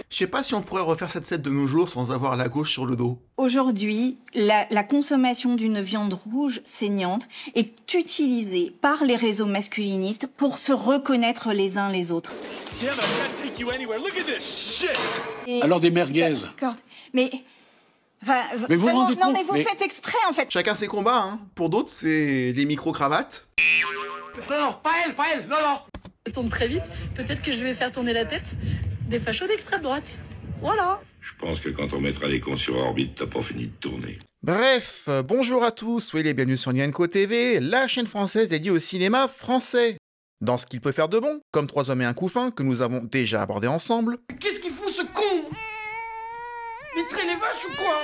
Je sais pas si on pourrait refaire cette scène de nos jours sans avoir la gauche sur le dos. Aujourd'hui, la consommation d'une viande rouge saignante est utilisée par les réseaux masculinistes pour se reconnaître les uns les autres. Alors des merguez. D'accord. Mais... Enfin, mais vous vraiment, rendez non, compte, mais vous faites exprès, en fait. Chacun ses combats, hein. Pour d'autres, c'est les micro-cravates. Non, pas elle, non. Ça tourne très vite, peut-être que je vais faire tourner la tête des fachos d'extrême droite. Voilà. Je pense que quand on mettra les cons sur orbite, t'as pas fini de tourner. Bref, bonjour à tous, soyez les bienvenus sur Nianco TV, la chaîne française dédiée au cinéma français. Dans ce qu'il peut faire de bon, comme 3 hommes et un couffin que nous avons déjà abordé ensemble. Qu'est-ce qu'il fout ce con? Il traîne les vaches ou quoi?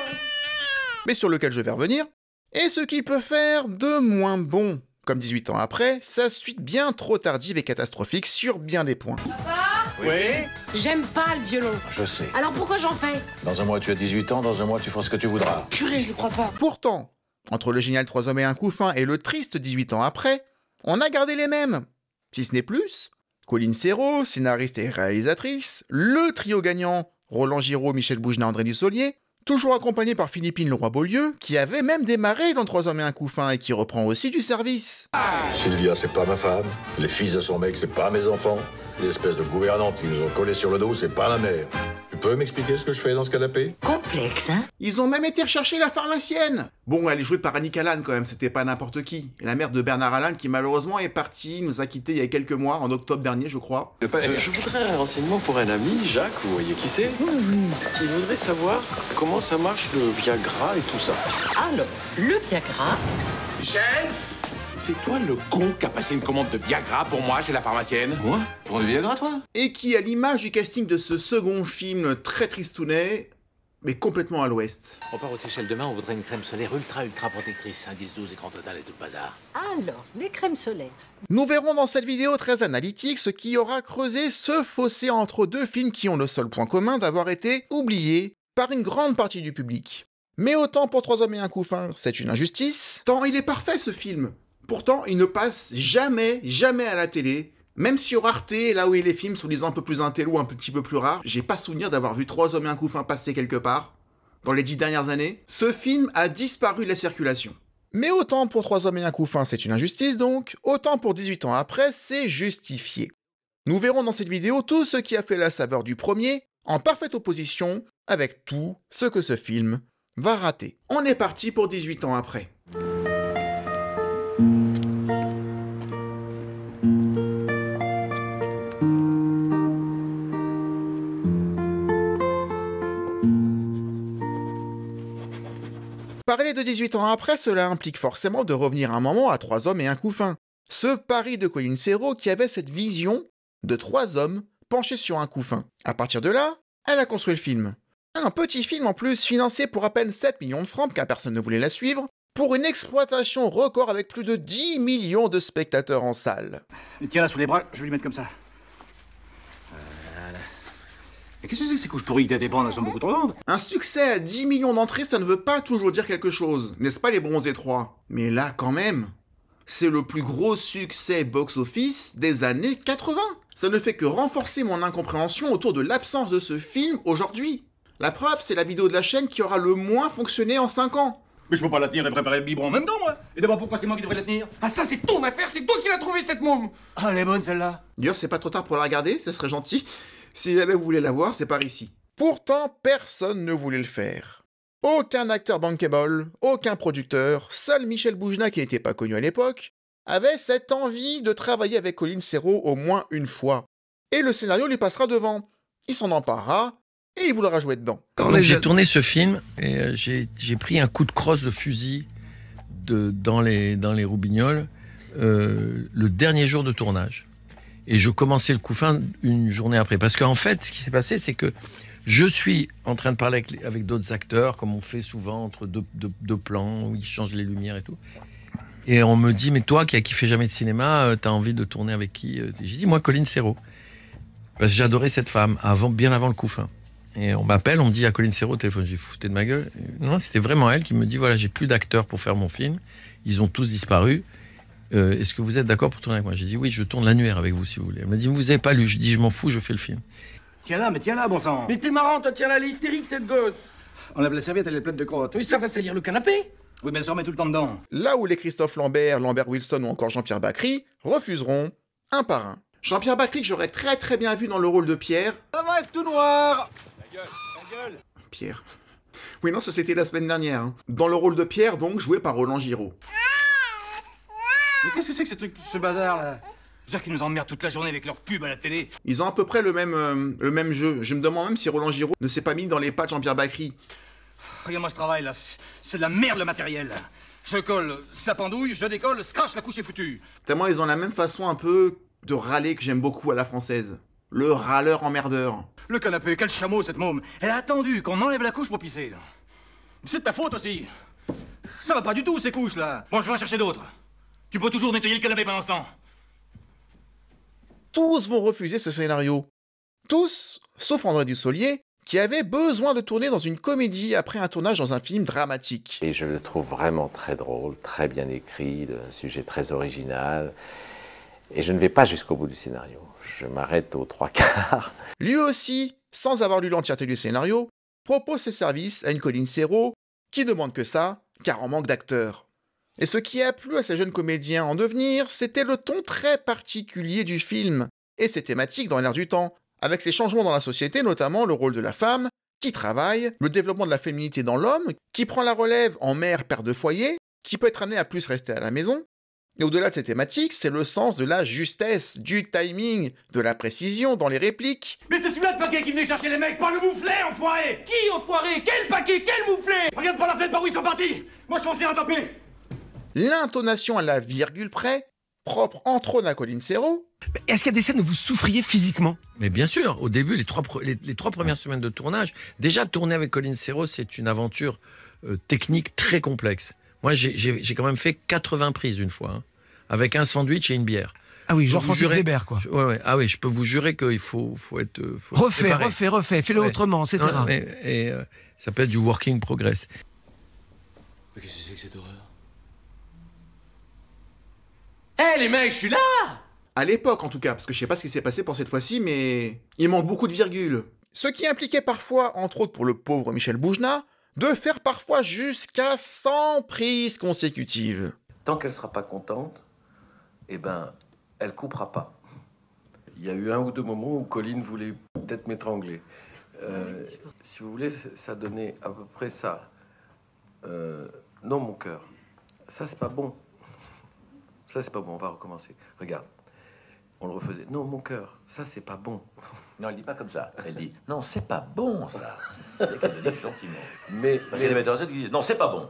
Mais sur lequel je vais revenir. Et ce qu'il peut faire de moins bon. Comme 18 ans après, sa suite bien trop tardive et catastrophique sur bien des points. Oui. J'aime pas le violon. Je sais. Alors pourquoi j'en fais? Dans un mois, tu as 18 ans, dans un mois, tu feras ce que tu voudras. Purée, je le crois pas. Pourtant, entre le génial 3 hommes et un couffin et le triste 18 ans après, on a gardé les mêmes. Si ce n'est plus, Colline Serrault, scénariste et réalisatrice, le trio gagnant, Roland Giraud, Michel Bougenat, André Dussolier, toujours accompagné par Philippine Leroy-Beaulieu, qui avait même démarré dans 3 hommes et un couffin et qui reprend aussi du service. Sylvia, c'est pas ma femme. Les fils de son mec, c'est pas mes enfants. L'espèce de gouvernante qu'ils nous ont collé sur le dos, c'est pas la mère. Tu peux m'expliquer ce que je fais dans ce canapé? Complexe, hein? Ils ont même été rechercher la pharmacienne. Bon, elle est jouée par Annick Allan quand même, c'était pas n'importe qui. Et la mère de Bernard Allan qui malheureusement est partie, nous a quittés il y a quelques mois, en octobre dernier je crois. Je voudrais un renseignement pour un ami, Jacques, vous voyez qui c'est? Il voudrait savoir comment ça marche le Viagra et tout ça. Alors, le Viagra... Michel, c'est toi le con qui a passé une commande de Viagra pour moi chez la pharmacienne? Moi? Pour du Viagra, toi? Et qui, à l'image du casting de ce second film très tristounet, mais complètement à l'ouest. On part aux Seychelles demain, on voudrait une crème solaire ultra protectrice, indice 12 écran total et tout le bazar. Alors, les crèmes solaires. Nous verrons dans cette vidéo très analytique ce qui aura creusé ce fossé entre deux films qui ont le seul point commun d'avoir été oubliés par une grande partie du public. Mais autant pour 3 hommes et un couffin, c'est une injustice, tant il est parfait ce film. Pourtant, il ne passe jamais à la télé. Même sur Arte, là où il y a les films soi-disant un peu plus intello, un petit peu plus rares, j'ai pas souvenir d'avoir vu 3 hommes et un couffin passer quelque part. Dans les 10 dernières années, ce film a disparu de la circulation. Mais autant pour 3 hommes et un couffin, c'est une injustice donc, autant pour 18 ans après, c'est justifié. Nous verrons dans cette vidéo tout ce qui a fait la saveur du premier, en parfaite opposition avec tout ce que ce film va rater. On est parti pour 18 ans après. Parler de 18 ans après, cela implique forcément de revenir un moment à 3 hommes et un couffin. Ce pari de Colline Serrault qui avait cette vision de 3 hommes penchés sur un couffin. À partir de là, elle a construit le film. Un petit film en plus financé pour à peine 7 millions de francs car personne ne voulait la suivre, pour une exploitation record avec plus de 10 millions de spectateurs en salle. Tiens-la sous les bras, je vais lui mettre comme ça. Mais qu'est-ce que c'est que ces couches pourries que t'as des bandes, elles sont beaucoup trop grandes? Un succès à 10 millions d'entrées, ça ne veut pas toujours dire quelque chose, n'est-ce pas les bronzés 3? Mais là, quand même, c'est le plus gros succès box-office des années 80. Ça ne fait que renforcer mon incompréhension autour de l'absence de ce film aujourd'hui. La preuve, c'est la vidéo de la chaîne qui aura le moins fonctionné en 5 ans. Mais je peux pas la tenir et préparer le biberon en même temps, moi. Et d'abord, pourquoi c'est moi qui devrais la tenir? Ah ça c'est ton affaire, c'est toi qui l'as trouvé cette môme. Ah, elle est bonne celle-là. D'ailleurs, c'est pas trop tard pour la regarder, ce serait gentil. Si jamais vous voulez la voir, c'est par ici. Pourtant, personne ne voulait le faire. Aucun acteur bankable, aucun producteur, seul Michel Bougenat, qui n'était pas connu à l'époque, avait cette envie de travailler avec Colline Serrault au moins une fois. Et le scénario lui passera devant. Il s'en emparera, et il voudra jouer dedans. J'ai tourné ce film, et j'ai pris un coup de crosse de fusil dans les Roubignoles le dernier jour de tournage. Et je commençais le couffin une journée après. Parce qu'en fait, ce qui s'est passé, c'est que je suis en train de parler avec d'autres acteurs, comme on fait souvent entre deux plans, où ils changent les lumières et tout. Et on me dit, mais toi qui fais jamais de cinéma, t'as envie de tourner avec qui? J'ai dit, moi, Colline Serrault. Parce que j'adorais cette femme, bien avant le couffin. Et on m'appelle, on me dit, à Colline Serrault au téléphone. J'ai foutu de ma gueule. Non, c'était vraiment elle qui me dit, voilà, j'ai plus d'acteurs pour faire mon film. Ils ont tous disparu. est-ce que vous êtes d'accord pour tourner avec moi? J'ai dit oui, je tourne l'annuaire avec vous si vous voulez. Elle m'a dit vous avez pas lu? Je dis je m'en fous, je fais le film. Tiens là, bon sang. Mais t'es marrant, toi, tiens là, elle est hystérique, cette gosse. Enlève la serviette, elle est pleine de crottes. Oui, ça va salir le canapé. Oui, mais elle se remet tout le temps dedans. Là où les Christophe Lambert, Lambert Wilson ou encore Jean-Pierre Bacry refuseront un par un. Jean-Pierre Bacry que j'aurais très bien vu dans le rôle de Pierre. Ça va être tout noir. Ta gueule. Pierre. Oui, non, ça c'était la semaine dernière. Hein. Dans le rôle de Pierre, donc, joué par Roland Giraud. Mais qu'est-ce que c'est que ce bazar là? C'est-à-dire qu'ils nous emmerdent toute la journée avec leurs pubs à la télé. Ils ont à peu près le même jeu. Je me demande même si Roland Giraud ne s'est pas mis dans les pas de Jean-Pierre Bacry. Regarde-moi ce travail là, c'est de la merde le matériel. Je colle, ça pendouille, je décolle, scratch, la couche est foutue. Tellement ils ont la même façon un peu de râler que j'aime beaucoup à la française. Le râleur emmerdeur. Le canapé, quel chameau cette môme. Elle a attendu qu'on enlève la couche pour pisser là. C'est de ta faute aussi. Ça va pas du tout ces couches là. Bon, je vais en chercher d'autres. Tu peux toujours nettoyer le canapé pendant ce temps. Tous vont refuser ce scénario. Tous, sauf André Dussolier, qui avait besoin de tourner dans une comédie après un tournage dans un film dramatique. Et je le trouve vraiment très drôle, très bien écrit, un sujet très original. Et je ne vais pas jusqu'au bout du scénario. Je m'arrête aux 3/4. Lui aussi, sans avoir lu l'entièreté du scénario, propose ses services à une Colline Serrault qui demande que ça, car en manque d'acteurs. Et ce qui a plu à ces jeunes comédiens en devenir, c'était le ton très particulier du film, et ses thématiques dans l'air du temps, avec ses changements dans la société, notamment le rôle de la femme, qui travaille, le développement de la féminité dans l'homme, qui prend la relève en mère, père de foyer, qui peut être amené à plus rester à la maison. Et au-delà de ces thématiques, c'est le sens de la justesse, du timing, de la précision dans les répliques. Mais c'est celui-là le paquet qui venait chercher les mecs, pas le mouflet, enfoiré! Qui, enfoiré? Quel paquet? Quel mouflet? Regarde par la fenêtre par où ils sont partis! Moi je fonce à taper! L'intonation à la virgule près, propre entre autres à Colline Serrault. Est-ce qu'il y a des scènes où vous souffriez physiquement? Mais bien sûr, au début, les trois premières semaines de tournage, déjà tourner avec Colline Serrault, c'est une aventure technique très complexe. Moi, j'ai quand même fait 80 prises une fois, hein, avec un sandwich et une bière. Ah oui, Jean-Francis Weber, quoi. Ouais. Ah oui, je peux vous jurer qu'il faut être... refais, fais-le autrement, etc. Ça s'appelle du working progress. Mais qu'est-ce que c'est que cette horreur? Hé les mecs, je suis là! À l'époque en tout cas, parce que je sais pas ce qui s'est passé pour cette fois-ci, mais il manque beaucoup de virgules. Ce qui impliquait parfois, entre autres pour le pauvre Michel Bougenat, de faire parfois jusqu'à 100 prises consécutives. Tant qu'elle sera pas contente, eh ben, elle coupera pas. Il y a eu un ou deux moments où Colline voulait peut-être m'étrangler. Si vous voulez, ça donnait à peu près ça. Non, mon cœur, ça c'est pas bon. Ça c'est pas bon, on va recommencer. Regarde, on le refaisait. Non, mon cœur, ça c'est pas bon. Non, elle dit pas comme ça. Elle dit non, c'est pas bon ça. C'est qu'elle le dit gentiment. Mais il y a des metteurs en scène qui disent non, c'est pas bon.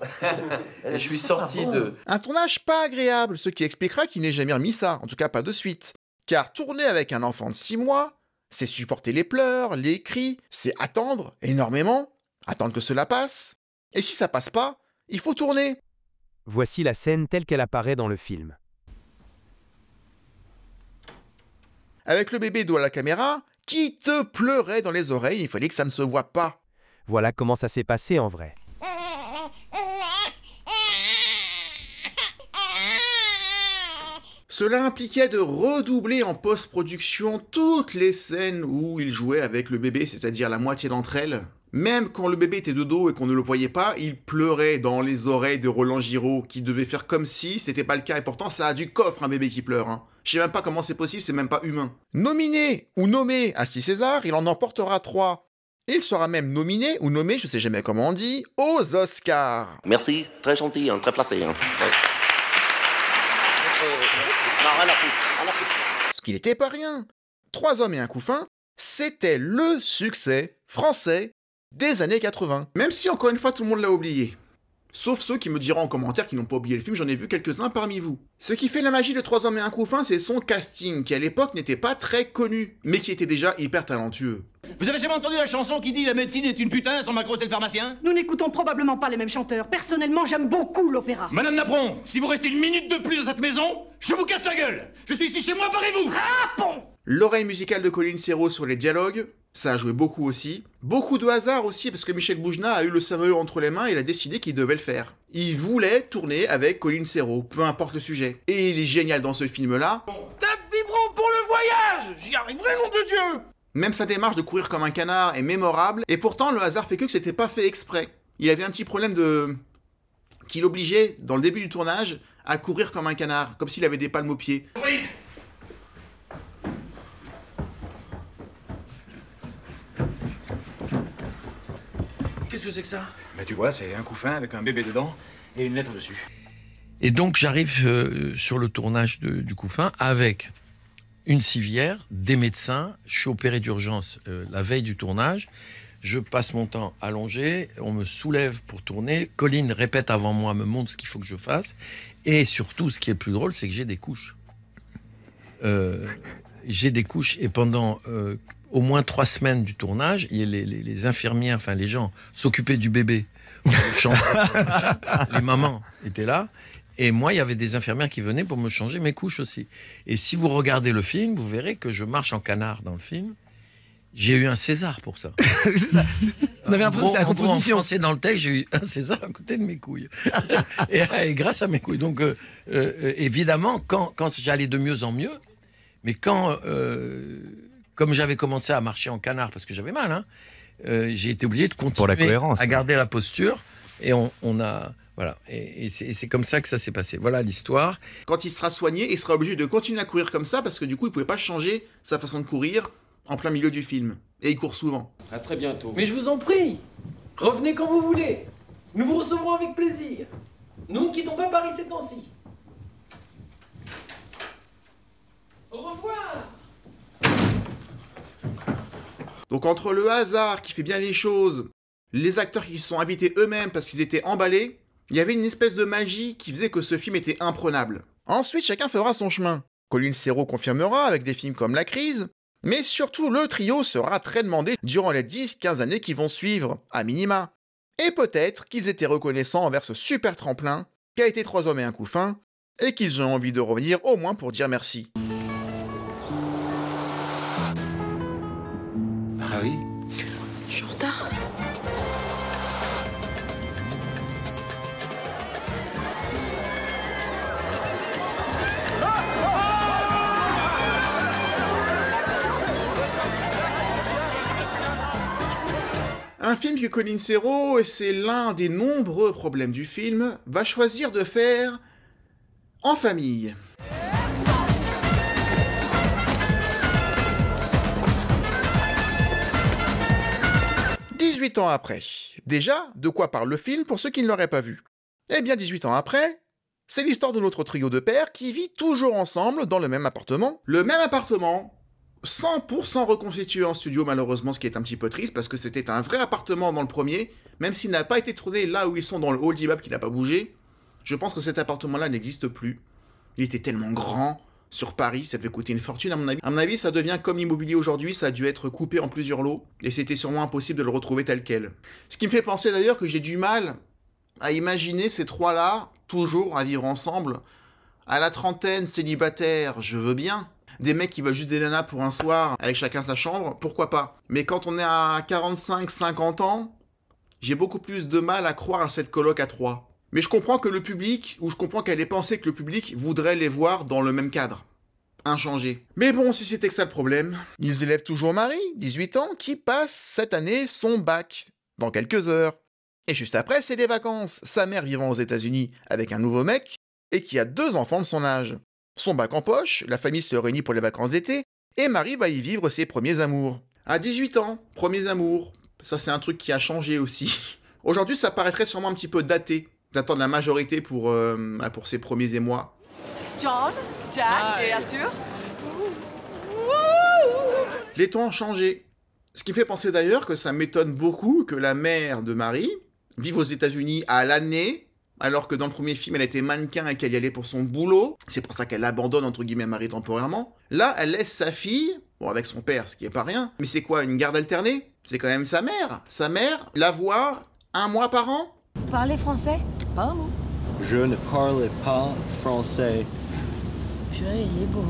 Je suis sorti de... Un tournage pas agréable, ce qui expliquera qu'il n'ait jamais remis ça, en tout cas pas de suite. Car tourner avec un enfant de 6 mois, c'est supporter les pleurs, les cris, c'est attendre énormément, attendre que cela passe. Et si ça passe pas, il faut tourner. Voici la scène telle qu'elle apparaît dans le film. Avec le bébé dos à la caméra, qui te pleurait dans les oreilles, il fallait que ça ne se voie pas. Voilà comment ça s'est passé en vrai. Cela impliquait de redoubler en post-production toutes les scènes où il jouait avec le bébé, c'est-à-dire la moitié d'entre elles. Même quand le bébé était de dos et qu'on ne le voyait pas, il pleurait dans les oreilles de Roland Giraud, qui devait faire comme si c'était pas le cas, et pourtant ça a du coffre un bébé qui pleure. Hein. Je sais même pas comment c'est possible, c'est même pas humain. Nominé ou nommé à 6 Césars, il en emportera 3. Il sera même nominé ou nommé, je sais jamais comment on dit, aux Oscars. Merci, très gentil, hein, très flatté. Hein. Ce qui n'était pas rien. 3 hommes et un couffin, c'était le succès français des années 80. Même si encore une fois tout le monde l'a oublié. Sauf ceux qui me diront en commentaire qu'ils n'ont pas oublié le film, j'en ai vu quelques-uns parmi vous. Ce qui fait la magie de 3 hommes et un couffin, c'est son casting, qui à l'époque n'était pas très connu, mais qui était déjà hyper talentueux. Vous avez jamais entendu la chanson qui dit « La médecine est une putain, son macro c'est le pharmacien » ? Nous n'écoutons probablement pas les mêmes chanteurs. Personnellement, j'aime beaucoup l'opéra. Madame Napron, si vous restez une minute de plus dans cette maison, je vous casse la gueule. Je suis ici chez moi, barrez-vous. Ah bon. L'oreille musicale de Colin Serrault sur les dialogues, ça a joué beaucoup aussi. Beaucoup de hasard aussi, parce que Michel Boujna a eu le scénario entre les mains et il a décidé qu'il devait le faire. Il voulait tourner avec Colin Serrault, peu importe le sujet. Et il est génial dans ce film-là. Tape vibrant pour le voyage! J'y arriverai, nom de Dieu! Même sa démarche de courir comme un canard est mémorable, et pourtant le hasard fait que c'était pas fait exprès. Il avait un petit problème qui l'obligeait, dans le début du tournage, à courir comme un canard, comme s'il avait des palmes aux pieds. Qu'est-ce que c'est que ça? Bah tu vois, c'est un couffin avec un bébé dedans et une lettre dessus. Et donc j'arrive sur le tournage du couffin avec une civière, des médecins. Je suis opéré d'urgence la veille du tournage. Je passe mon temps allongé, on me soulève pour tourner. Colin répète avant moi, me montre ce qu'il faut que je fasse. Et surtout, ce qui est le plus drôle, c'est que j'ai des couches. J'ai des couches et pendant au moins 3 semaines du tournage, les infirmières, enfin les gens s'occupaient du bébé. Les mamans étaient là. Et moi, il y avait des infirmières qui venaient pour me changer mes couches aussi. Et si vous regardez le film, vous verrez que je marche en canard dans le film. J'ai eu un César pour ça. C'est ça. On avait l'impression que c'est la composition. En français, dans le texte, j'ai eu un César à côté de mes couilles. et grâce à mes couilles. Donc, évidemment, quand j'allais de mieux en mieux, mais quand, comme j'avais commencé à marcher en canard parce que j'avais mal, j'ai été obligé de continuer pour la cohérence, à garder la posture. Et on a... Voilà, et c'est comme ça que ça s'est passé. Voilà l'histoire. Quand il sera soigné, il sera obligé de continuer à courir comme ça parce que du coup, il pouvait pas changer sa façon de courir en plein milieu du film. Et il court souvent. À très bientôt. Mais je vous en prie, revenez quand vous voulez. Nous vous recevrons avec plaisir. Nous ne quittons pas Paris ces temps-ci. Au revoir. Donc entre le hasard qui fait bien les choses, les acteurs qui se sont invités eux-mêmes parce qu'ils étaient emballés, il y avait une espèce de magie qui faisait que ce film était imprenable. Ensuite, chacun fera son chemin. Colin Serrault confirmera avec des films comme La Crise, mais surtout le trio sera très demandé durant les 10-15 années qui vont suivre, à minima. Et peut-être qu'ils étaient reconnaissants envers ce super tremplin qu'a été 3 hommes et un couffin, et qu'ils ont envie de revenir au moins pour dire merci. Ah oui? Je suis en retard. Un film que Colin Serrault, et c'est l'un des nombreux problèmes du film, va choisir de faire en famille. « 18 ans après. Déjà, de quoi parle le film pour ceux qui ne l'auraient pas vu? Eh bien, 18 ans après, c'est l'histoire de notre trio de pères qui vit toujours ensemble dans le même appartement. Le même appartement, 100% reconstitué en studio malheureusement, ce qui est un petit peu triste parce que c'était un vrai appartement dans le premier, même s'il n'a pas été tourné là où ils sont dans le hall d'immeuble qui n'a pas bougé. Je pense que cet appartement-là n'existe plus. Il était tellement grand, sur Paris, ça devait coûter une fortune à mon avis. À mon avis, ça devient comme l'immobilier aujourd'hui, ça a dû être coupé en plusieurs lots, et c'était sûrement impossible de le retrouver tel quel. Ce qui me fait penser d'ailleurs que j'ai du mal à imaginer ces trois-là, toujours à vivre ensemble. À la trentaine, célibataire, je veux bien. Des mecs qui veulent juste des nanas pour un soir, avec chacun sa chambre, pourquoi pas. Mais quand on est à 45-50 ans, j'ai beaucoup plus de mal à croire à cette coloc à 3. Mais je comprends que le public, ou je comprends qu'elle ait pensé que le public voudrait les voir dans le même cadre. Inchangé. Mais bon, si c'était que ça le problème, ils élèvent toujours Marie, 18 ans, qui passe cette année son bac, dans quelques heures. Et juste après, c'est les vacances. Sa mère vivant aux États-Unis avec un nouveau mec, et qui a 2 enfants de son âge. Son bac en poche, la famille se réunit pour les vacances d'été, et Marie va y vivre ses premiers amours. À 18 ans, premiers amours. Ça, c'est un truc qui a changé aussi. Aujourd'hui, ça paraîtrait sûrement un petit peu daté, d'attendre la majorité pour ses premiers émois. John, Jack et Arthur. Les temps ont changé. Ce qui me fait penser d'ailleurs que ça m'étonne beaucoup que la mère de Marie vive aux États-Unis à l'année, alors que dans le premier film, elle était mannequin et qu'elle y allait pour son boulot. C'est pour ça qu'elle abandonne, entre guillemets, Marie temporairement. Là, elle laisse sa fille, bon, avec son père, ce qui est pas rien. Mais c'est quoi, une garde alternée? C'est quand même sa mère. Sa mère la voit 1 mois par an. Vous parlez français? Pas un mot. Je ne parle pas français. Purée, il est beau.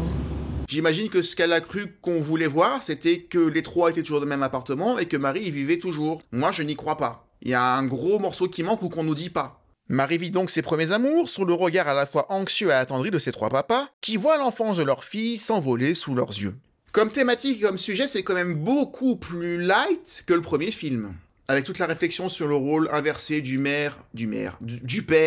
J'imagine que ce qu'elle a cru qu'on voulait voir, c'était que les trois étaient toujours dans le même appartement et que Marie y vivait toujours. Moi, je n'y crois pas. Il y a un gros morceau qui manque ou qu'on nous dit pas. Marie vit donc ses premiers amours sous le regard à la fois anxieux et attendri de ses trois papas, qui voient l'enfance de leur fille s'envoler sous leurs yeux. Comme thématique et comme sujet, c'est quand même beaucoup plus light que le premier film. Avec toute la réflexion sur le rôle inversé du père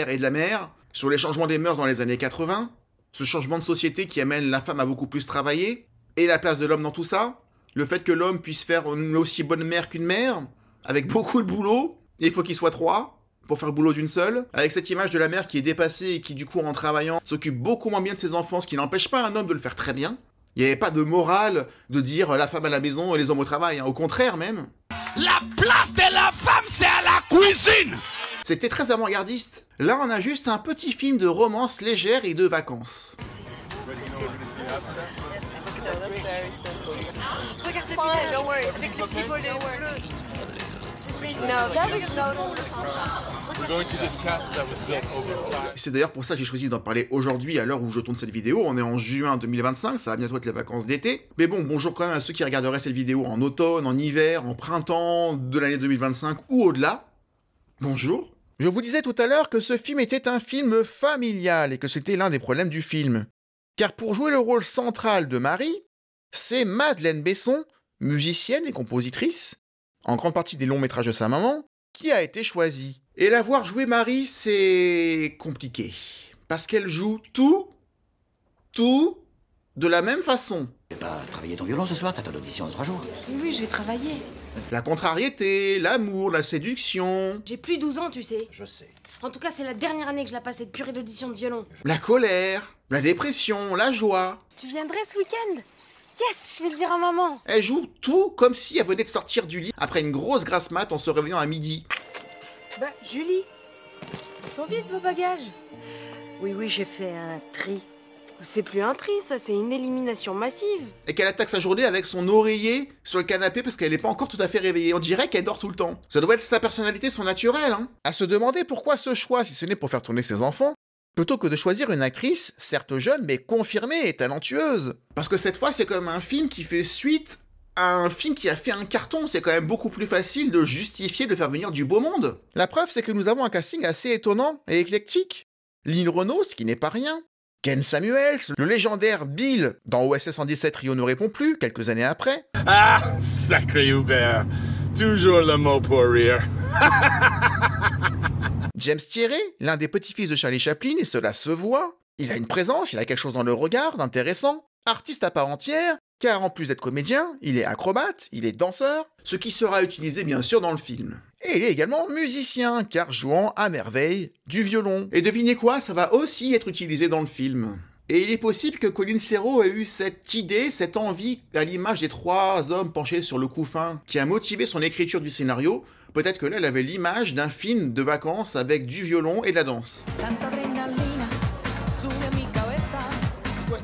et de la mère, sur les changements des mœurs dans les années 80, ce changement de société qui amène la femme à beaucoup plus travailler, et la place de l'homme dans tout ça, le fait que l'homme puisse faire une aussi bonne mère qu'une mère, avec beaucoup de boulot, et il faut qu'il soit trois, pour faire le boulot d'une seule, avec cette image de la mère qui est dépassée et qui du coup en travaillant s'occupe beaucoup moins bien de ses enfants, ce qui n'empêche pas un homme de le faire très bien. Il n'y avait pas de morale de dire la femme à la maison et les hommes au travail, hein. Au contraire même. La place de la femme, c'est à la cuisine! C'était très avant-gardiste. Là, on a juste un petit film de romance légère et de vacances. C'est d'ailleurs pour ça que j'ai choisi d'en parler aujourd'hui à l'heure où je tourne cette vidéo. On est en juin 2025, ça va bientôt être les vacances d'été. Mais bon, bonjour quand même à ceux qui regarderaient cette vidéo en automne, en hiver, en printemps de l'année 2025 ou au-delà. Bonjour. Je vous disais tout à l'heure que ce film était un film familial et que c'était l'un des problèmes du film. Car pour jouer le rôle central de Marie, c'est Madeleine Besson, musicienne et compositrice, en grande partie des longs métrages de sa maman, qui a été choisie. Et la voir jouer Marie, c'est compliqué. Parce qu'elle joue tout de la même façon. Tu vas pas travailler ton violon ce soir, t'as ton audition dans 3 jours. Oui, je vais travailler. La contrariété, l'amour, la séduction. J'ai plus 12 ans, tu sais. Je sais. En tout cas, c'est la dernière année que je la passe cette purée d'audition de violon. La colère, la dépression, la joie. Tu viendrais ce week-end? Yes, je vais le dire à maman. Elle joue tout comme si elle venait de sortir du lit après une grosse grasse mat en se réveillant à midi. Bah, Julie, ils sont vides vos bagages. Oui, j'ai fait un tri. C'est plus un tri, ça, c'est une élimination massive. Et qu'elle attaque sa journée avec son oreiller sur le canapé parce qu'elle n'est pas encore tout à fait réveillée. On dirait qu'elle dort tout le temps. Ça doit être sa personnalité, son naturel, hein. À se demander pourquoi ce choix, si ce n'est pour faire tourner ses enfants, plutôt que de choisir une actrice, certes jeune, mais confirmée et talentueuse. Parce que cette fois, c'est comme un film qui fait suite à un film qui a fait un carton. C'est quand même beaucoup plus facile de justifier de faire venir du beau monde. La preuve, c'est que nous avons un casting assez étonnant et éclectique. Lynn Renaud, ce qui n'est pas rien. Ken Samuels, le légendaire Bill dans OSS 117 Rio ne répond plus, quelques années après. Ah, sacré Hubert, toujours le mot pour rire. James Thierry, l'un des petits-fils de Charlie Chaplin, et cela se voit. Il a une présence, il a quelque chose dans le regard d'intéressant. Artiste à part entière, car en plus d'être comédien, il est acrobate, il est danseur, ce qui sera utilisé bien sûr dans le film. Et il est également musicien, car jouant à merveille du violon. Et devinez quoi, ça va aussi être utilisé dans le film. Et il est possible que Colin Serrault ait eu cette idée, cette envie, à l'image des 3 hommes penchés sur le couffin, qui a motivé son écriture du scénario. Peut-être que là, elle avait l'image d'un film de vacances avec du violon et de la danse.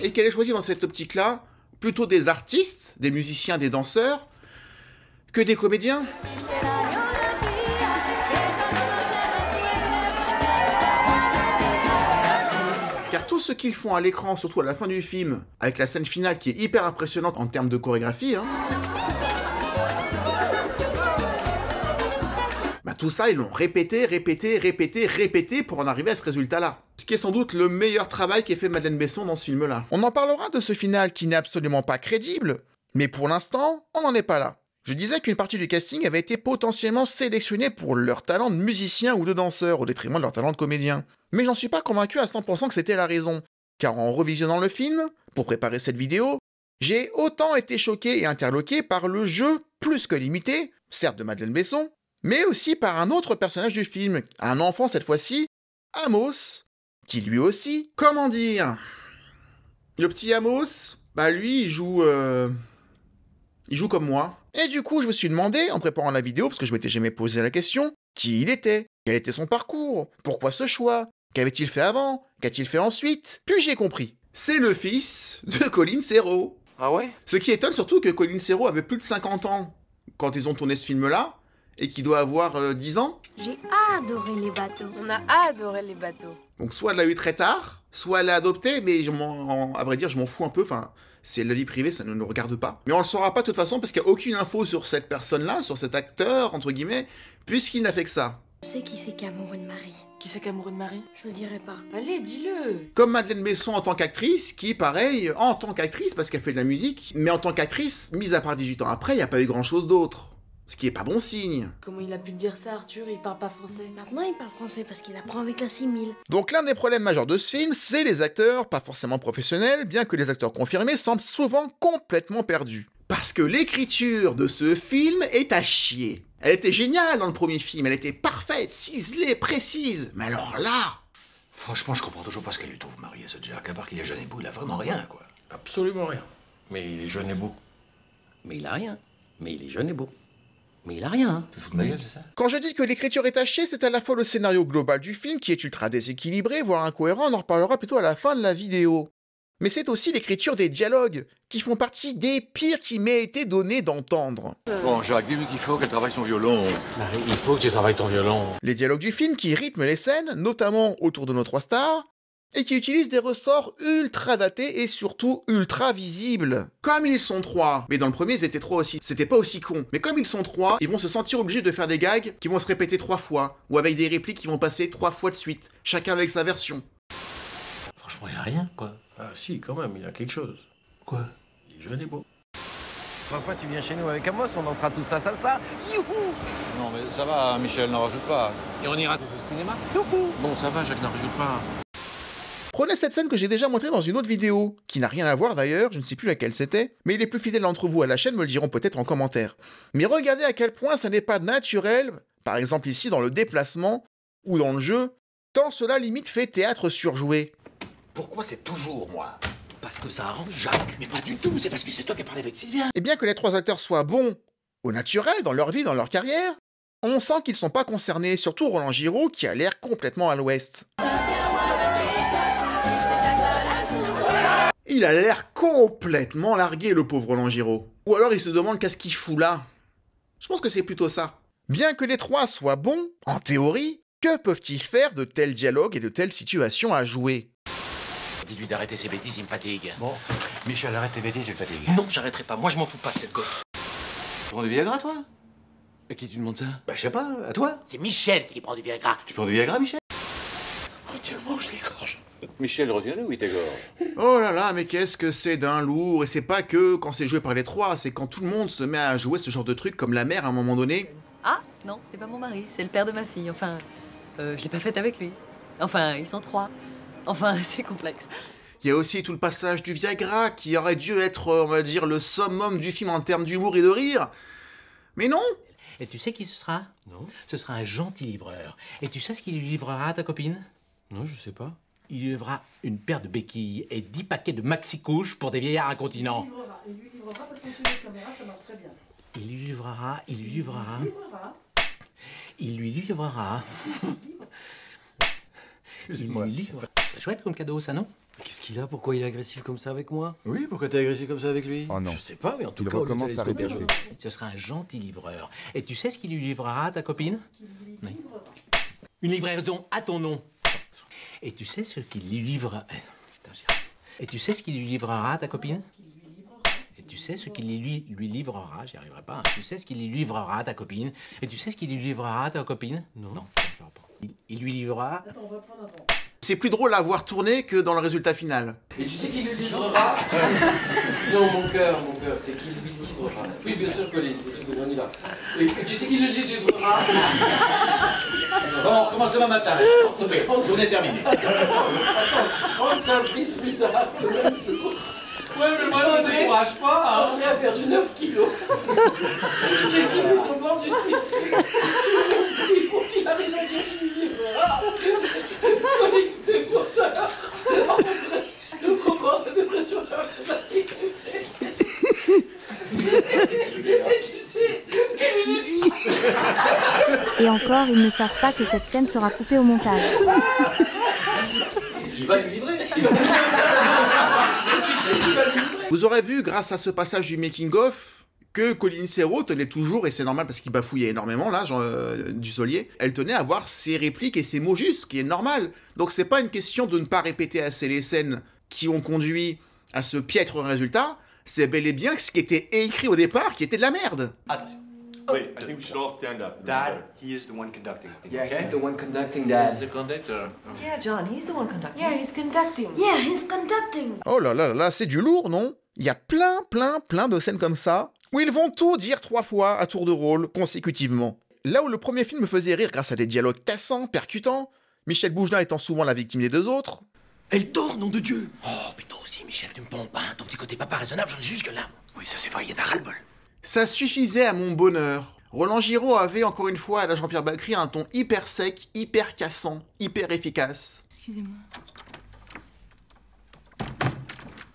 Et qu'elle ait choisi dans cette optique-là plutôt des artistes, des musiciens, des danseurs, que des comédiens. Car tout ce qu'ils font à l'écran, surtout à la fin du film, avec la scène finale qui est hyper impressionnante en termes de chorégraphie, hein, tout ça, ils l'ont répété pour en arriver à ce résultat-là. Ce qui est sans doute le meilleur travail qu'ait fait Madeleine Besson dans ce film-là. On en parlera de ce final qui n'est absolument pas crédible, mais pour l'instant, on n'en est pas là. Je disais qu'une partie du casting avait été potentiellement sélectionnée pour leur talent de musicien ou de danseur, au détriment de leur talent de comédien. Mais j'en suis pas convaincu à 100% que c'était la raison. Car en revisionnant le film, pour préparer cette vidéo, j'ai autant été choqué et interloqué par le jeu plus que limité, certes de Madeleine Besson, mais aussi par un autre personnage du film, un enfant cette fois-ci, Amos, qui lui aussi, comment dire, le petit Amos, bah lui il joue comme moi. Et du coup je me suis demandé, en préparant la vidéo, parce que je m'étais jamais posé la question, qui il était, quel était son parcours, pourquoi ce choix, qu'avait-il fait avant, qu'a-t-il fait ensuite, puis j'ai compris. C'est le fils de Colin Serrault. Ah ouais? Ce qui étonne surtout que Colin Serrault avait plus de 50 ans quand ils ont tourné ce film-là, et qui doit avoir 10 ans. J'ai adoré les bateaux. On a adoré les bateaux. Donc soit elle l'a eu très tard, soit elle l'a adopté, mais à vrai dire, je m'en fous un peu. Enfin, c'est la vie privée, ça ne nous regarde pas. Mais on le saura pas de toute façon parce qu'il n'y a aucune info sur cette personne-là, sur cet acteur, entre guillemets, puisqu'il n'a fait que ça. Tu sais qui c'est qu'amoureux de Marie? Qui c'est qu'amoureux de Marie? Je le dirai pas. Allez, dis-le. Comme Madeleine Besson en tant qu'actrice, qui, pareil, en tant qu'actrice, parce qu'elle fait de la musique, mais en tant qu'actrice, mis à part 18 ans après, il n'y a pas eu grand-chose d'autre. Ce qui est pas bon signe. Comment il a pu te dire ça, Arthur? Il parle pas français. Maintenant, il parle français parce qu'il apprend avec la 6000. Donc l'un des problèmes majeurs de ce film, c'est les acteurs, pas forcément professionnels, bien que les acteurs confirmés semblent souvent complètement perdus. Parce que l'écriture de ce film est à chier. Elle était géniale dans le premier film, elle était parfaite, ciselée, précise. Mais alors là... Franchement, je comprends toujours pas ce qu'elle lui trouve, Marie, à ce Jack. À part qu'il est jeune et beau, il a vraiment rien, quoi. Absolument rien. Mais il est jeune et beau. Mais il a rien. Mais il est jeune et beau. Mais il a rien. Hein. Tu te fous de ma gueule, c'est ça? Quand je dis que l'écriture est à chier, c'est à la fois le scénario global du film qui est ultra déséquilibré, voire incohérent, on en reparlera plutôt à la fin de la vidéo. Mais c'est aussi l'écriture des dialogues, qui font partie des pires qui m'aient été donnés d'entendre. Bon, Jacques, dis-lui qu'il faut qu'elle travaille son violon. Marie, il faut que tu travailles ton violon. Les dialogues du film qui rythment les scènes, notamment autour de nos trois stars, et qui utilisent des ressorts ultra datés et surtout ultra visibles. Comme ils sont trois, mais dans le premier ils étaient trois aussi, c'était pas aussi con, mais comme ils sont trois, ils vont se sentir obligés de faire des gags qui vont se répéter 3 fois, ou avec des répliques qui vont passer 3 fois de suite, chacun avec sa version. Franchement, il a rien, quoi. Ah si, quand même, il a quelque chose. Quoi? Il est jeune et beau. Papa, tu viens chez nous avec Amos, on dansera tous la salsa. Youhou! Non, mais ça va, Michel, n'en rajoute pas. Et on ira tous au cinéma? Youhou! Bon, ça va, Jacques, n'en rajoute pas. Prenez cette scène que j'ai déjà montrée dans une autre vidéo, qui n'a rien à voir d'ailleurs, je ne sais plus laquelle c'était, mais les plus fidèles d'entre vous à la chaîne me le diront peut-être en commentaire. Mais regardez à quel point ça n'est pas naturel, par exemple ici dans le déplacement, ou dans le jeu, tant cela limite fait théâtre surjoué. Pourquoi c'est toujours moi? Parce que ça arrange Jacques. Mais pas du tout, c'est parce que c'est toi qui as parlé avec Sylvia. Et bien que les trois acteurs soient bons, au naturel, dans leur vie, dans leur carrière, on sent qu'ils sont pas concernés, surtout Roland Giraud qui a l'air complètement à l'ouest. Il a l'air complètement largué, le pauvre Roland Giraud. Ou alors il se demande qu'est-ce qu'il fout là. Je pense que c'est plutôt ça. Bien que les trois soient bons, en théorie, que peuvent-ils faire de tels dialogues et de telles situations à jouer? Dis-lui d'arrêter ses bêtises, il me fatigue. Bon, Michel, arrête tes bêtises, il me fatigue. Non, j'arrêterai pas. Moi, je m'en fous pas de cette gosse. Tu prends du Viagra, toi? À qui tu demandes ça? Bah, je sais pas, à toi? C'est Michel qui prend du Viagra. Tu prends du Viagra, Michel? Retiens-moi, je l'égorge. Michel, retiens-le ou il t'égorge? Oh là là, mais qu'est-ce que c'est d'un lourd. Et c'est pas que quand c'est joué par les trois, c'est quand tout le monde se met à jouer ce genre de truc, comme la mère à un moment donné. Ah, non, c'était pas mon mari, c'est le père de ma fille. Enfin, je l'ai pas faite avec lui. Enfin, ils sont 3. Enfin, c'est complexe. Il y a aussi tout le passage du Viagra, qui aurait dû être, on va dire, le summum du film en termes d'humour et de rire. Mais non! Et tu sais qui ce sera? Non. Ce sera un gentil livreur. Et tu sais ce qu'il lui livrera à ta copine? Non, je sais pas. Il lui livrera une paire de béquilles et 10 paquets de maxi-couches pour des vieillards incontinents. Il lui livrera parce qu'on fait les caméras, ça marche très bien. Il lui livrera. Il lui livrera. C'est chouette comme cadeau, ça, non? Qu'est-ce qu'il a? Pourquoi il est agressif comme ça avec moi? Oui, pourquoi t'es agressif comme ça avec lui? Oh non. Je sais pas, mais en tout Il cas, recommence à répéter. ce sera un gentil livreur. Et tu sais ce qu'il lui livrera à ta copine? Oui. Une livraison à ton nom. Et tu sais ce qu'il lui livrera... Et tu sais ce qu'il lui livrera à ta copine? Et tu sais ce qu'il lui livrera... J'y arriverai pas. Hein. Tu sais ce qu'il lui livrera à ta copine? Et tu sais ce qu'il lui livrera à ta copine? Non. Il lui livrera... Attends, on va prendre un vent. C'est plus drôle à voir tourner que dans le résultat final. Et tu sais qui lui livrera? Non, mon cœur, c'est qui lui livrera. Oui, bien sûr, Colline, on y va. Et tu sais qui lui livrera? Bon, on recommence demain matin. Journée terminée. Attends, 35 prises plus tard, le même jour. Ouais, mais moi, ne décourage pas, hein. André a perdu 9 kilos. Les kilos au bord du suicide. Pour qu'il arrive à dire qu'il lui livrera. Colline fait menteur. Je comprends la dépression de la Et encore, ils ne savent pas que cette scène sera coupée au montage. Il va lui livrer. Vous aurez vu, grâce à ce passage du making-of, que Colline Serrault tenait toujours, et c'est normal parce qu'il bafouillait énormément, là, du Solier, elle tenait à avoir ses répliques et ses mots justes, ce qui est normal. Donc c'est pas une question de ne pas répéter assez les scènes qui ont conduit à ce piètre résultat, c'est bel et bien ce qui était écrit au départ qui était de la merde. Attention. Wait, I think we should all stand up. Dad, he is the one conducting. Yeah, okay? he's the one conducting, Dad. He's the conductor. Yeah, John, he's the one conducting. Yeah, he's conducting. Yeah, he's conducting. Oh là là là, c'est du lourd, non? Il y a plein de scènes comme ça, où ils vont tout dire 3 fois à tour de rôle, consécutivement. Là où le premier film me faisait rire grâce à des dialogues cassants, percutants, Michel Bougelin étant souvent la victime des deux autres. Elle dort, nom de Dieu. Oh, mais toi aussi, Michel, tu me pompes, hein. Ton petit côté papa raisonnable, j'en ai jusque là. Oui, ça c'est vrai, il y en a ras-le-bol. Ça suffisait à mon bonheur. Roland Giraud avait encore une fois à la Jean-Pierre Bacri un ton hyper sec, hyper cassant, hyper efficace. Excusez-moi.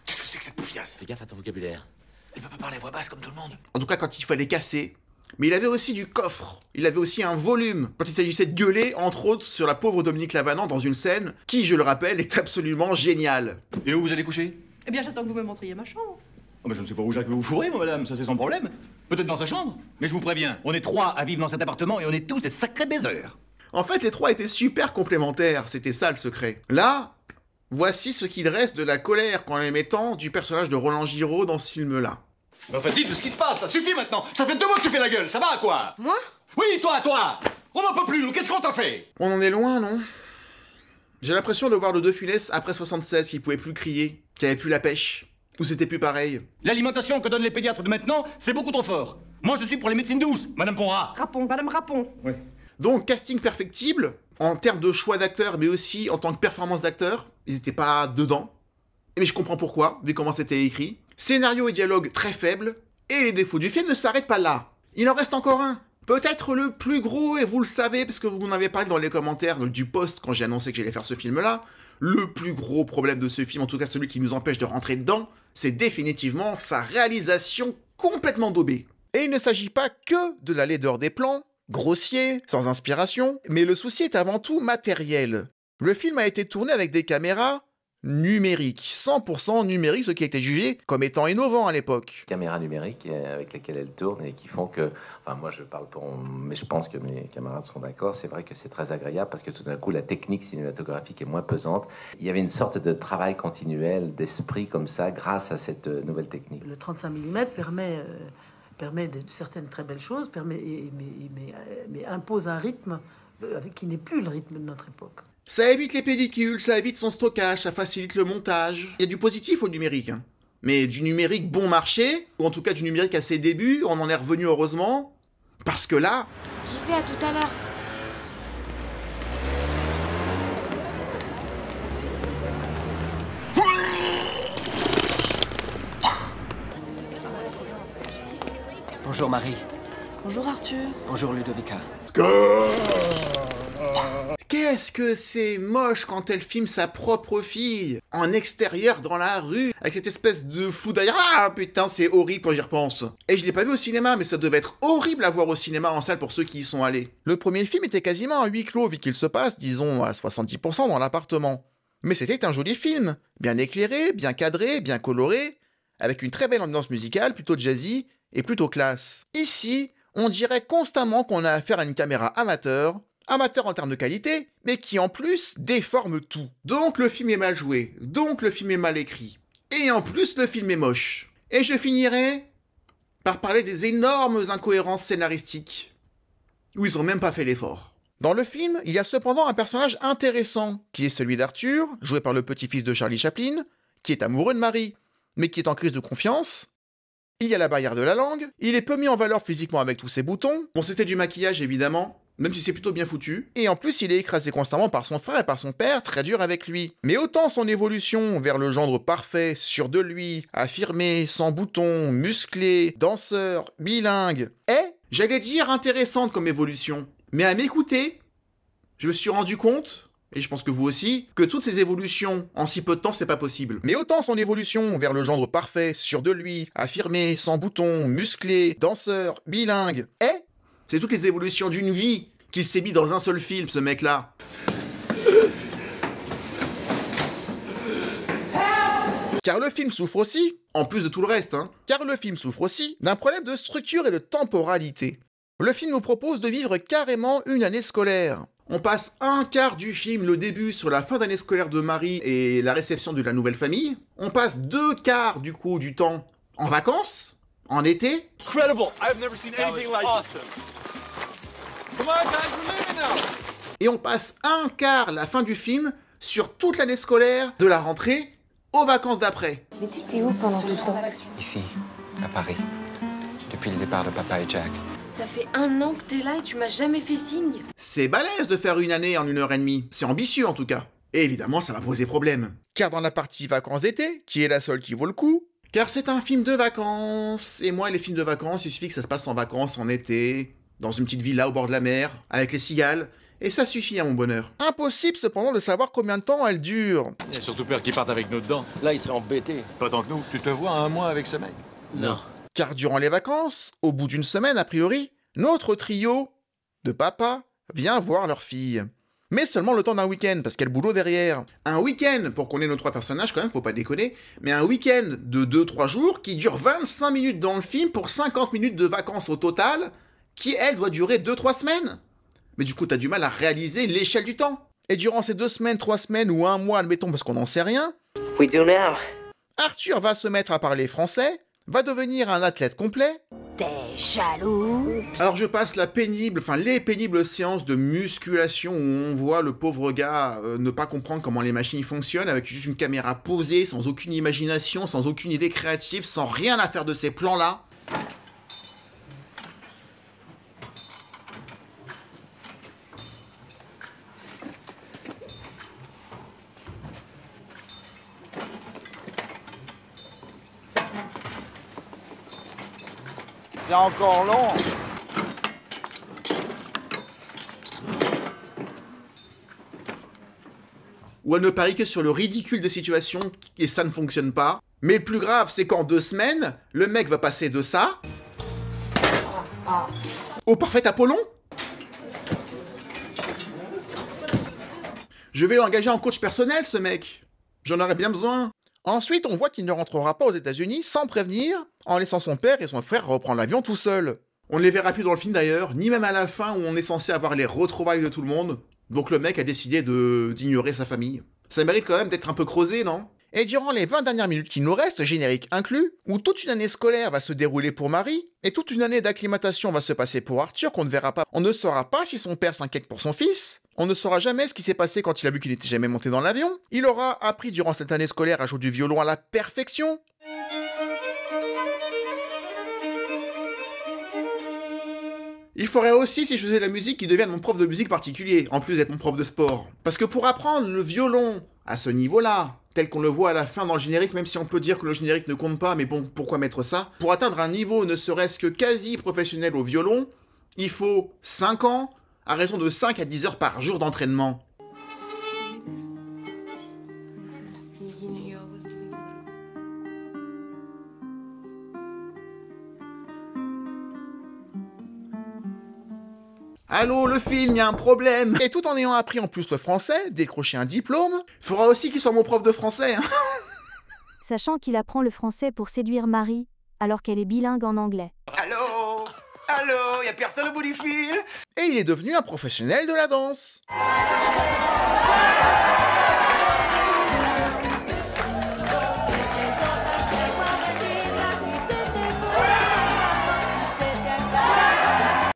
Qu'est-ce que c'est que cette poufiasse? Fais gaffe à ton vocabulaire. Elle peut pas parler à voix basse comme tout le monde. En tout cas quand il fallait casser. Mais il avait aussi du coffre, il avait aussi un volume, quand il s'agissait de gueuler, entre autres, sur la pauvre Dominique Lavanant dans une scène qui, je le rappelle, est absolument géniale. Et où vous allez coucher? Eh bien, j'attends que vous me montriez ma chambre. Oh, mais je ne sais pas où Jacques veut vous fourrer, moi, madame, ça c'est son problème. Peut-être dans sa chambre. Mais je vous préviens, on est 3 à vivre dans cet appartement et on est tous des sacrés baiseurs. En fait, les 3 étaient super complémentaires, c'était ça le secret. Là, voici ce qu'il reste de la colère qu'en émettant du personnage de Roland Giraud dans ce film-là. Mais enfin, dites-le ce qui se passe, ça suffit maintenant. Ça fait 2 mois que tu fais la gueule, ça va quoi? Moi? Oui, toi. On n'en peut plus, nous, qu'est-ce qu'on t'a fait? On en est loin, non? J'ai l'impression de voir le De Funès après 76 qui pouvait plus crier, qui avait plus la pêche, ou c'était plus pareil. L'alimentation que donnent les pédiatres de maintenant, c'est beaucoup trop fort. Moi, je suis pour les médecines douces, Madame Ponra. Rapon, Madame Rapon. Oui. Donc, casting perfectible, en termes de choix d'acteurs, mais aussi en tant que performance d'acteurs, ils étaient pas dedans. Mais je comprends pourquoi, vu comment c'était écrit. Scénario et dialogue très faibles, et les défauts du film ne s'arrêtent pas là. Il en reste encore un. Peut-être le plus gros, et vous le savez, parce que vous m'en avez parlé dans les commentaires du post quand j'ai annoncé que j'allais faire ce film-là. Le plus gros problème de ce film, en tout cas celui qui nous empêche de rentrer dedans, c'est définitivement sa réalisation complètement daubée. Et il ne s'agit pas que de la laideur des plans, grossier, sans inspiration, mais le souci est avant tout matériel. Le film a été tourné avec des caméras numérique, 100% numérique, ce qui a été jugé comme étant innovant à l'époque. Caméras numériques avec lesquelles elles tournent et qui font que, enfin moi je parle pour, mais je pense que mes camarades seront d'accord, c'est vrai que c'est très agréable parce que tout d'un coup la technique cinématographique est moins pesante. Il y avait une sorte de travail continuel, d'esprit comme ça grâce à cette nouvelle technique. Le 35 mm permet de certaines très belles choses, mais impose un rythme qui n'est plus le rythme de notre époque. Ça évite les pellicules, ça évite son stockage, ça facilite le montage. Il y a du positif au numérique, hein. Mais du numérique bon marché, ou en tout cas du numérique à ses débuts, on en est revenu heureusement, parce que là... J'y vais, à tout à l'heure. Bonjour Marie. Bonjour Arthur. Bonjour Ludovica. Qu'est-ce que c'est moche quand elle filme sa propre fille, en extérieur dans la rue, avec cette espèce de flou derrière. Ah putain, c'est horrible quand j'y repense. Et je l'ai pas vu au cinéma, mais ça devait être horrible à voir au cinéma en salle pour ceux qui y sont allés. Le premier film était quasiment à huis clos, vu qu'il se passe, disons, à 70% dans l'appartement. Mais c'était un joli film, bien éclairé, bien cadré, bien coloré, avec une très belle ambiance musicale, plutôt jazzy et plutôt classe. Ici, on dirait constamment qu'on a affaire à une caméra amateur en termes de qualité, mais qui en plus déforme tout. Donc le film est mal joué, donc le film est mal écrit, et en plus le film est moche. Et je finirai par parler des énormes incohérences scénaristiques, où ils ont même pas fait l'effort. Dans le film, il y a cependant un personnage intéressant, qui est celui d'Arthur, joué par le petit-fils de Charlie Chaplin, qui est amoureux de Marie, mais qui est en crise de confiance. Il y a la barrière de la langue, il est peu mis en valeur physiquement avec tous ses boutons, bon c'était du maquillage évidemment, même si c'est plutôt bien foutu, et en plus il est écrasé constamment par son frère et par son père, très dur avec lui. Mais autant son évolution vers le gendre parfait, sûr de lui, affirmé, sans boutons, musclé, danseur, bilingue, est, j'allais dire, intéressante comme évolution. Mais à m'écouter, je me suis rendu compte, et je pense que vous aussi, que toutes ces évolutions en si peu de temps c'est pas possible. Mais autant son évolution vers le gendre parfait, sûr de lui, affirmé, sans boutons, musclé, danseur, bilingue, est, c'est toutes les évolutions d'une vie qu'il s'est mis dans un seul film, ce mec-là. Car le film souffre aussi, en plus de tout le reste, car le film souffre aussi d'un problème de structure et de temporalité. Le film nous propose de vivre carrément une année scolaire. On passe un quart du film, le début, sur la fin d'année scolaire de Marie et la réception de la nouvelle famille. On passe 2 quarts du coup du temps en vacances, en été. Incredible! I've never seen anything like it. Come on, guys, we're leaving now. Et on passe un quart, la fin du film, sur toute l'année scolaire, de la rentrée aux vacances d'après. Mais tu étais où pendant tout ce temps? Ici, à Paris. Depuis le départ de papa et Jack. Ça fait 1 an que t'es là et tu m'as jamais fait signe. C'est balèze de faire une année en 1h30. C'est ambitieux en tout cas. Et évidemment, ça va poser problème. Car dans la partie vacances d'été, qui est la seule qui vaut le coup, car c'est un film de vacances. Et moi, les films de vacances, il suffit que ça se passe en vacances, en été, dans une petite villa au bord de la mer, avec les cigales. Et ça suffit à mon bonheur. Impossible cependant de savoir combien de temps elle dure. Il y a surtout peur qu'ils partent avec nous dedans. Là, il serait embêté. Pas tant que nous. Tu te vois 1 mois avec ce mec? Non. Car durant les vacances, au bout d'une semaine a priori, notre trio de papa vient voir leur fille. Mais seulement le temps d'un week-end, parce qu'il y a le boulot derrière. Un week-end, pour qu'on ait nos 3 personnages quand même, faut pas déconner, mais un week-end de 2-3 jours qui dure 25 minutes dans le film pour 50 minutes de vacances au total, qui elle doit durer 2-3 semaines. Mais du coup t'as du mal à réaliser l'échelle du temps. Et durant ces 2 semaines, 3 semaines ou 1 mois, admettons parce qu'on n'en sait rien, We do now. Arthur va se mettre à parler français, va devenir un athlète complet. T'es jaloux? Alors je passe les pénibles séances de musculation où on voit le pauvre gars ne pas comprendre comment les machines fonctionnent, avec juste une caméra posée, sans aucune imagination, sans aucune idée créative, sans rien à faire de ces plans-là. C'est encore long. Où elle ne parie que sur le ridicule des situations et ça ne fonctionne pas. Mais le plus grave, c'est qu'en 2 semaines, le mec va passer de ça au parfait Apollon. Je vais l'engager en coach personnel, ce mec. J'en aurais bien besoin. Ensuite, on voit qu'il ne rentrera pas aux États-Unis sans prévenir, en laissant son père et son frère reprendre l'avion tout seuls. On ne les verra plus dans le film d'ailleurs, ni même à la fin où on est censé avoir les retrouvailles de tout le monde. Donc le mec a décidé d'ignorer sa famille. Ça mérite quand même d'être un peu creusé, non? Et durant les 20 dernières minutes qui nous restent, générique inclus, où toute une année scolaire va se dérouler pour Marie, et toute une année d'acclimatation va se passer pour Arthur, qu'on ne verra pas. On ne saura pas si son père s'inquiète pour son fils, on ne saura jamais ce qui s'est passé quand il a vu qu'il n'était jamais monté dans l'avion, il aura appris durant cette année scolaire à jouer du violon à la perfection. Il faudrait aussi, si je faisais de la musique, qu'il devienne mon prof de musique particulier, en plus d'être mon prof de sport. Parce que pour apprendre le violon à ce niveau-là, tel qu'on le voit à la fin dans le générique, même si on peut dire que le générique ne compte pas, mais bon, pourquoi mettre ça? Pour atteindre un niveau ne serait-ce que quasi professionnel au violon, il faut 5 ans, à raison de 5 à 10 heures par jour d'entraînement. Allô, le film, y a un problème. Et tout en ayant appris en plus le français, décrocher un diplôme, faudra aussi qu'il soit mon prof de français. Hein. Sachant qu'il apprend le français pour séduire Marie, alors qu'elle est bilingue en anglais. Allô? Allô? Y a personne au bout du fil? Et il est devenu un professionnel de la danse.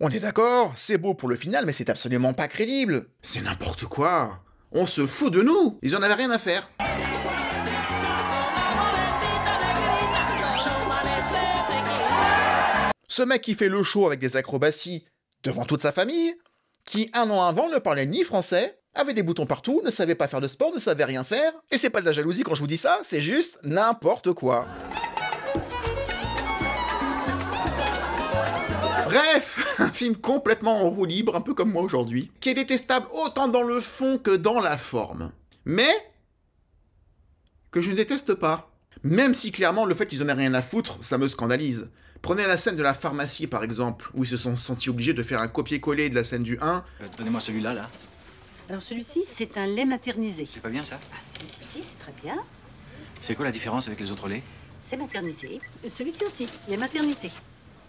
On est d'accord, c'est beau pour le final, mais c'est absolument pas crédible. C'est n'importe quoi. On se fout de nous. Ils en avaient rien à faire. Ce mec qui fait le show avec des acrobaties devant toute sa famille, qui 1 an avant ne parlait ni français, avait des boutons partout, ne savait pas faire de sport, ne savait rien faire. Et c'est pas de la jalousie quand je vous dis ça, c'est juste n'importe quoi. Bref, un film complètement en roue libre, un peu comme moi aujourd'hui, qui est détestable autant dans le fond que dans la forme. Mais que je ne déteste pas. Même si clairement le fait qu'ils en aient rien à foutre, ça me scandalise. Prenez la scène de la pharmacie par exemple, où ils se sont sentis obligés de faire un copier-coller de la scène du 1. Donnez-moi celui-là, là. Alors celui-ci, c'est un lait maternisé. C'est pas bien ça? Ah si, c'est très bien. C'est quoi la différence avec les autres laits? C'est maternisé. Celui-ci aussi, il est maternisé.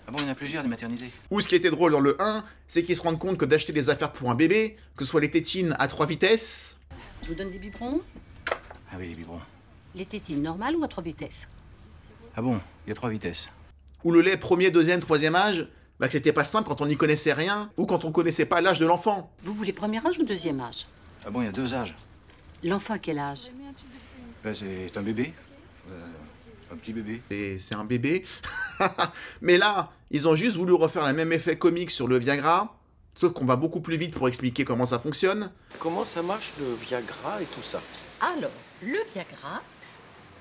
Ah bon, il y en a plusieurs, des maternités. Ou ce qui était drôle dans le 1, c'est qu'ils se rendent compte que d'acheter des affaires pour un bébé, que ce soit les tétines à 3 vitesses... Je vous donne des biberons? Ah oui, les biberons. Les tétines normales ou à 3 vitesses? Ah bon, il y a 3 vitesses. Ou le lait premier, deuxième, troisième âge, bah que c'était pas simple quand on n'y connaissait rien, ou quand on connaissait pas l'âge de l'enfant. Vous voulez premier âge ou deuxième âge? Ah bon, il y a 2 âges. L'enfant à quel âge? Ben, c'est un bébé. Un petit bébé. C'est un bébé. Mais là, ils ont juste voulu refaire le même effet comique sur le Viagra, sauf qu'on va beaucoup plus vite pour expliquer comment ça fonctionne. Comment ça marche le Viagra et tout ça? Alors, le Viagra,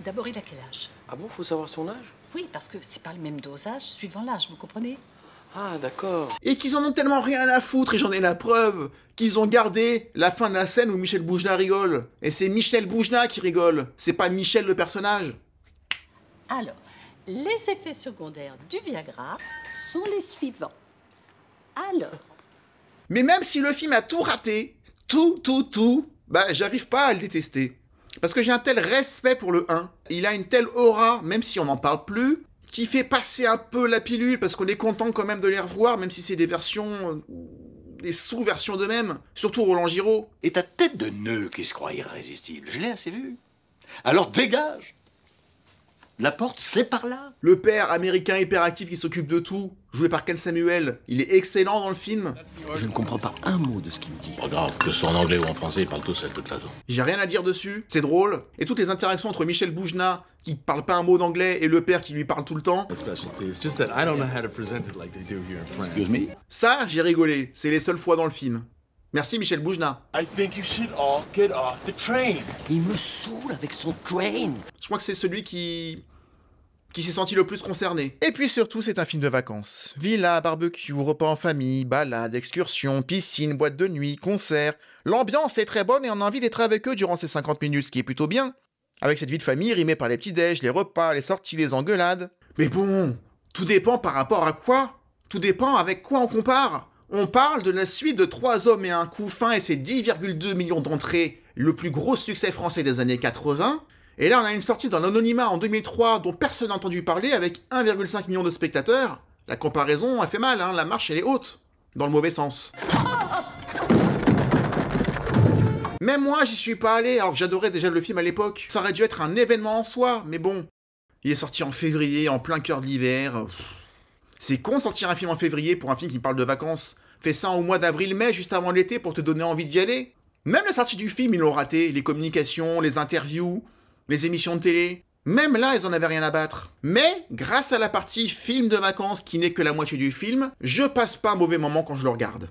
d'abord il a quel âge? Ah bon, faut savoir son âge? Oui, parce que c'est pas le même dosage suivant l'âge, vous comprenez? Ah, d'accord. Et qu'ils en ont tellement rien à foutre, et j'en ai la preuve, qu'ils ont gardé la fin de la scène où Michel Boujna rigole. Et c'est Michel Boujna qui rigole, c'est pas Michel le personnage. Alors, les effets secondaires du Viagra sont les suivants. Alors... Mais même si le film a tout raté, bah j'arrive pas à le détester. Parce que j'ai un tel respect pour le 1, il a une telle aura, même si on n'en parle plus, qui fait passer un peu la pilule, parce qu'on est content quand même de les revoir, même si c'est des versions... des sous-versions d'eux-mêmes, surtout Roland Giraud. Et ta tête de nœud qui se croit irrésistible, je l'ai assez vu. Alors dégage! La porte, c'est par là. Le père américain hyperactif qui s'occupe de tout, joué par Ken Samuel, il est excellent dans le film. Je ne comprends pas un mot de ce qu'il me dit. Pas grave, que ce soit en anglais ou en français, ils parlent tous de toute façon. J'ai rien à dire dessus, c'est drôle. Et toutes les interactions entre Michel Boujna, qui parle pas un mot d'anglais, et le père qui lui parle tout le temps. Excuse me? Ça, j'ai rigolé, c'est les seules fois dans le film. Merci Michel Boujna. Il me saoule avec son train. Je crois que c'est celui qui s'est senti le plus concerné. Et puis surtout, c'est un film de vacances. Villa, barbecue, repas en famille, balade, excursion, piscine, boîte de nuit, concert. L'ambiance est très bonne et on a envie d'être avec eux durant ces 50 minutes, ce qui est plutôt bien. Avec cette vie de famille rimée par les petits-déj, les repas, les sorties, les engueulades. Mais bon, tout dépend par rapport à quoi? Tout dépend avec quoi on compare. On parle de la suite de 3 hommes et un couffin et ses 10,2 millions d'entrées, le plus gros succès français des années 80. Et là, on a une sortie dans l'anonymat en 2003 dont personne n'a entendu parler avec 1,5 million de spectateurs. La comparaison, elle fait mal, hein, la marche, elle est haute. Dans le mauvais sens. Même moi, j'y suis pas allé, alors que j'adorais déjà le film à l'époque. Ça aurait dû être un événement en soi, mais bon. Il est sorti en février, en plein cœur de l'hiver. C'est con de sortir un film en février pour un film qui parle de vacances. Fais ça au mois d'avril-mai, juste avant l'été, pour te donner envie d'y aller. Même la sortie du film, ils l'ont raté. Les communications, les interviews, les émissions de télé. Même là, ils en avaient rien à battre. Mais, grâce à la partie film de vacances qui n'est que la moitié du film, je passe pas un mauvais moment quand je le regarde.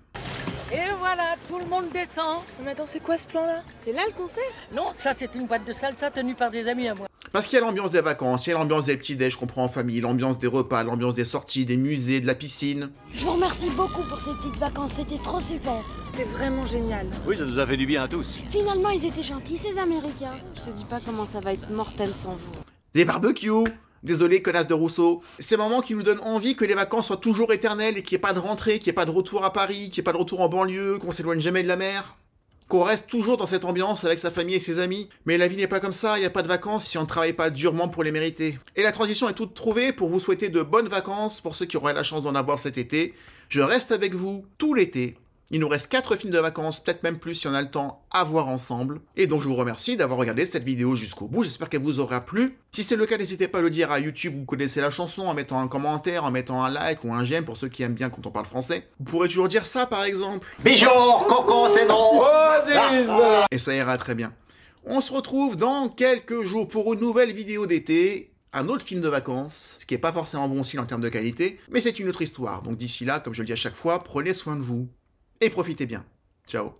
Et voilà, tout le monde descend. Mais attends, c'est quoi ce plan-là? C'est là le concert? Non, ça c'est une boîte de salsa tenue par des amis à moi. Parce qu'il y a l'ambiance des vacances, il y a l'ambiance des petits-déj qu'on prend en famille, l'ambiance des repas, l'ambiance des sorties, des musées, de la piscine. Je vous remercie beaucoup pour ces petites vacances, c'était trop super. C'était vraiment génial. Oui, ça nous a fait du bien à tous. Finalement, ils étaient gentils, ces Américains. Je te dis pas comment ça va être mortel sans vous. Des barbecues. Désolé, connasse de Rousseau. Ces moments qui nous donnent envie que les vacances soient toujours éternelles et qu'il n'y ait pas de rentrée, qu'il n'y ait pas de retour à Paris, qu'il n'y ait pas de retour en banlieue, qu'on s'éloigne jamais de la mer. Qu'on reste toujours dans cette ambiance avec sa famille et ses amis. Mais la vie n'est pas comme ça, il n'y a pas de vacances si on ne travaille pas durement pour les mériter. Et la transition est toute trouvée pour vous souhaiter de bonnes vacances pour ceux qui auraient la chance d'en avoir cet été. Je reste avec vous tout l'été. Il nous reste 4 films de vacances, peut-être même plus si on a le temps à voir ensemble. Et donc je vous remercie d'avoir regardé cette vidéo jusqu'au bout, j'espère qu'elle vous aura plu. Si c'est le cas, n'hésitez pas à le dire à YouTube, vous connaissez la chanson, en mettant un commentaire, en mettant un like ou un j'aime pour ceux qui aiment bien quand on parle français. Vous pourrez toujours dire ça par exemple. Bijou, coco, c'est non. Et ça ira très bien. On se retrouve dans quelques jours pour une nouvelle vidéo d'été. Un autre film de vacances, ce qui n'est pas forcément bon signe en termes de qualité, mais c'est une autre histoire. Donc d'ici là, comme je le dis à chaque fois, prenez soin de vous. Et profitez bien. Ciao.